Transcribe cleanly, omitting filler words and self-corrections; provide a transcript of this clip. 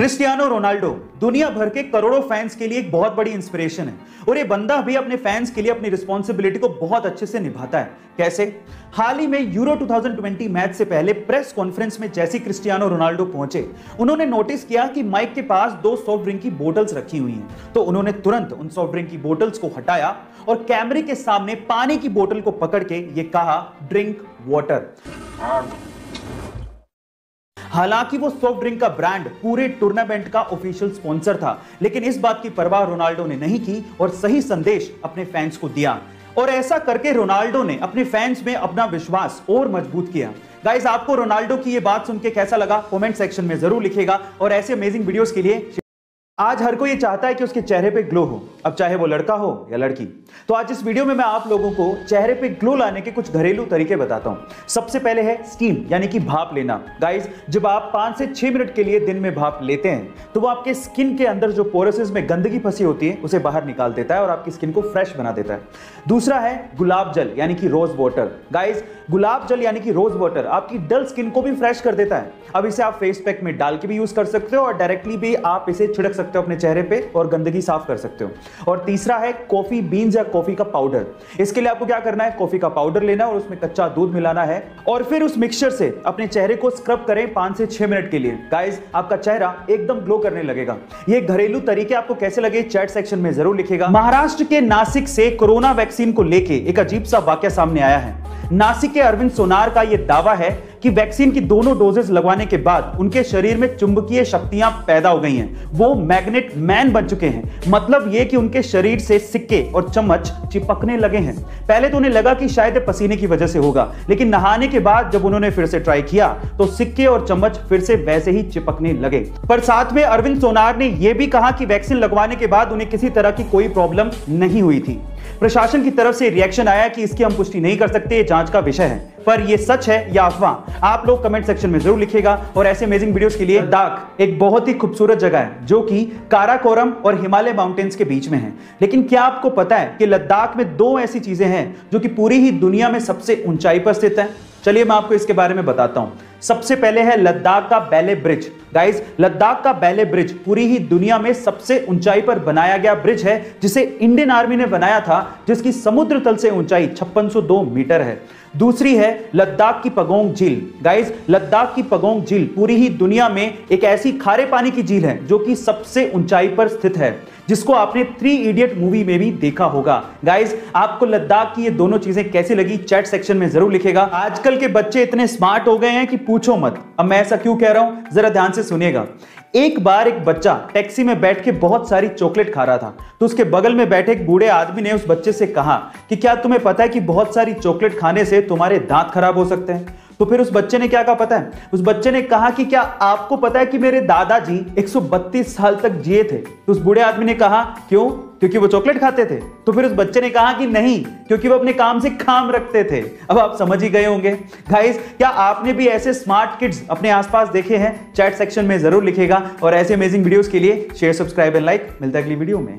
Cristiano Ronaldo दुनिया भर के करोड़ों फैंस के लिए एक बहुत बड़ी इंस्पिरेशन है और ये बंदा भी अपने फैंस के लिए अपनी रिस्पॉन्सिबिलिटी को बहुत अच्छे से निभाता है। कैसे? हाल ही में यूरो 2020 मैच से पहले प्रेस कॉन्फ्रेंस में जैसे क्रिस्टियानो रोनाल्डो पहुंचे, उन्होंने नोटिस किया कि माइक के पास 2 सॉफ्ट ड्रिंक की बोतल्स रखी हुई हैं। तो उन्होंने तुरंत उन सॉफ्ट ड्रिंक की बोतल्स को हटाया और कैमरे के सामने पानी की बोतल को पकड़ के ये कहा, ड्रिंक वाटर। हालांकि वो सॉफ्ट ड्रिंक का ब्रांड पूरे टूर्नामेंट का ऑफिशियल स्पॉन्सर था, लेकिन इस बात की परवाह रोनाल्डो ने नहीं की और सही संदेश अपने फैंस को दिया। और ऐसा करके रोनाल्डो ने अपने फैंस में अपना विश्वास और मजबूत किया। गाइस, आपको रोनाल्डो की ये बात सुन के कैसा लगा कमेंट सेक्शन में जरूर लिखिएगा और ऐसे अमेजिंग वीडियोस के लिए आज हर कोई ये चाहता है कि उसके चेहरे पे ग्लो हो, अब चाहे वो लड़का हो या लड़की। तो आज इस वीडियो में मैं आप लोगों को चेहरे पे ग्लो लाने के कुछ घरेलू तरीके बताता हूं। सबसे पहले है स्टीम, यानी कि भाप लेना। गाइस, जब आप 5 से 6 मिनट के लिए दिन में भाप लेते हैं तो वो आपके स्किन के अंदर जो पोरसेस में गंदगी फंसी होती है उसे बाहर निकाल देता है और आपकी स्किन को फ्रेश बना देता है। दूसरा है गुलाब जल, यानी कि रोज वाटर। गाइस, गुलाब जल यानी कि रोज वाटर आपकी डल स्किन को भी फ्रेश कर देता है। अब इसे आप फेस पैक में डाल के भी यूज कर सकते हो और डायरेक्टली भी आप इसे छिड़क सकते हो अपने चेहरे पे और गंदगी साफ कर सकते हो। और तीसरा है कॉफी बीन्स या कॉफी का पाउडर। इसके लिए आपको क्या करना है, कॉफी का पाउडर लेना है और उसमें कच्चा दूध मिलाना है और फिर उस मिक्सचर से अपने चेहरे को स्क्रब करें 5 से 6 मिनट के लिए। गाइस, आपका चेहरा एकदम ग्लो करने लगेगा। ये घरेलू तरीके आपको कैसे लगे चैट सेक्शन में जरूर लिखिएगा। महाराष्ट्र के नासिक से कोरोना वैक्सीन को लेके एक अजीब सा वाकया सामने आया है। नासिक के अरविंद सोनार का यह दावा है कि वैक्सीन की दोनों डोजेस लगवाने के बाद उनके शरीर में चुंबकीय शक्तियां पैदा हो गई हैं। वो मैग्नेट मैन बन चुके हैं। मतलब ये कि उनके शरीर से सिक्के और चम्मच चिपकने लगे हैं। पहले तो उन्हें लगा कि शायद पसीने की वजह से होगा, लेकिन नहाने के बाद जब उन्होंने फिर से ट्राई किया तो सिक्के और चम्मच फिर से वैसे ही चिपकने लगे। पर साथ में अरविंद सोनार ने यह भी कहा कि वैक्सीन लगवाने के बाद उन्हें किसी तरह की कोई प्रॉब्लम नहीं हुई थी। प्रशासन की तरफ से रिएक्शन आया कि इसकी हम पुष्टि नहीं कर सकते, जांच का विषय है। पर यह सच है या अफवाह, आप लोग कमेंट सेक्शन में जरूर लिखिएगा। और ऐसे अमेजिंग वीडियोस के लिए लद्दाख एक बहुत ही खूबसूरत जगह है जो कि काराकोरम और हिमालय माउंटेन्स के बीच में है। लेकिन क्या आपको पता है कि लद्दाख में 2 ऐसी चीजें हैं जो कि पूरी ही दुनिया में सबसे ऊंचाई पर स्थित है? चलिए मैं आपको इसके बारे में बताता हूं। सबसे पहले है लद्दाख का बैले ब्रिज। गाइस, लद्दाख का बैले ब्रिज पूरी ही दुनिया में सबसे ऊंचाई पर बनाया गया ब्रिज है, जिसे इंडियन आर्मी ने बनाया था, जिसकी समुद्र तल से ऊंचाई 5602 मीटर है। दूसरी है लद्दाख की पगोंग झील। गाइस, लद्दाख की पगोंग झील पूरी ही दुनिया में एक ऐसी खारे पानी की झील है जो कि सबसे ऊंचाई पर स्थित है, जिसको आपने 3 इडियट मूवी में भी देखा होगा। गाइस, आपको लद्दाख की ये दोनों चीजें कैसी लगी चैट सेक्शन में जरूर लिखिएगा। आजकल के बच्चे इतने स्मार्ट हो गए हैं कि पूछो मत। अब मैं ऐसा क्यों कह रहा हूं, जरा ध्यान से सुनिएगा। एक बार एक बच्चा टैक्सी में बैठ के बहुत सारी चॉकलेट खा रहा था, तो उसके बगल में बैठे एक बूढ़े आदमी ने उस बच्चे से कहा कि क्या तुम्हें पता है कि बहुत सारी चॉकलेट खाने से तुम्हारे दांत खराब हो सकते हैं? तो फिर उस बच्चे ने क्या कहा पता है? उस बच्चे ने कहा कि क्या आपको पता है कि मेरे दादाजी 132 साल तक जिए थे? तो उस बूढ़े आदमी ने कहा क्यों? क्योंकि वो चॉकलेट खाते थे? तो फिर उस बच्चे ने कहा कि नहीं, क्योंकि वो अपने काम से काम रखते थे। अब आप समझ ही गए होंगे। गाइस, क्या आपने भी ऐसे स्मार्ट किड्स अपने आसपास देखे हैं? चैट सेक्शन में जरूर लिखिएगा और ऐसे अमेजिंग वीडियोस के लिए शेयर, सब्सक्राइब एंड लाइक। मिलता है अगली वीडियो में।